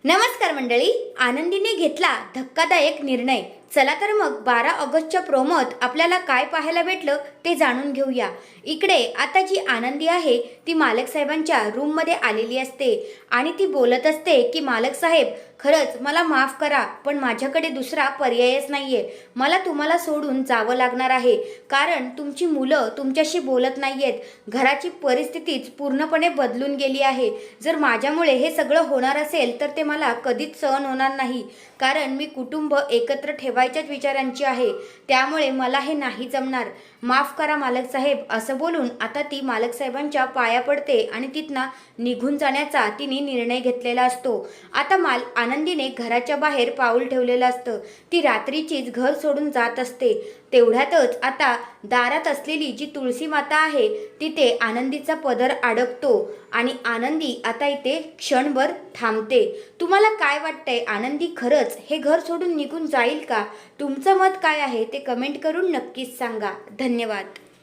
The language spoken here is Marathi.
नमस्कार मंडळी, आनंदीने घेतला धक्कादायक निर्णय. चला तर मग 12 ऑगस्टच्या प्रोमोत आपल्याला काय पाहायला भेटलं ते जाणून घेऊया. इकडे आता जी आनंदी आहे ती मालक साहेबांच्या रूममध्ये आलेली असते आणि ती बोलत असते की मालक साहेब, खरंच मला माफ करा, पण माझ्याकडे दुसरा पर्यायच नाहीये. मला तुम्हाला सोडून जावं लागणार आहे, कारण तुमची मुलं तुमच्याशी बोलत नाहीयेत. घराची परिस्थितीच पूर्णपणे बदलून गेली आहे. जर माझ्यामुळे हे सगळं होणार असेल तर ते मला कधीच सहन होणार नाही, कारण मी कुटुंब एकत्र ठेवायच्याच विचारांची आहे. त्यामुळे मला हे नाही जमणार. माफ करा मालक साहेब, असं बोलून आता ती मालक साहेबांच्या पाया पडते आणि तिथनं निघून जाण्याचा तिने निर्णय घेतलेला असतो. आता आनंदीने घराच्या बाहेर पाऊल ठेवलेलं असतं. ती रात्रीचीच घर सोडून जात असते. तेवढ्यातच आता दारात असलेली जी तुळशी माता आहे तिथे आनंदीचा पदर अडकतो आणि आनंदी आता इथे क्षणभर थांबते. तुम्हाला काय वाटतंय, आनंदी खरंच हे घर सोडून निघून जाईल का? तुमचं मत काय आहे ते कमेंट करून नक्कीच सांगा. धन्यवाद.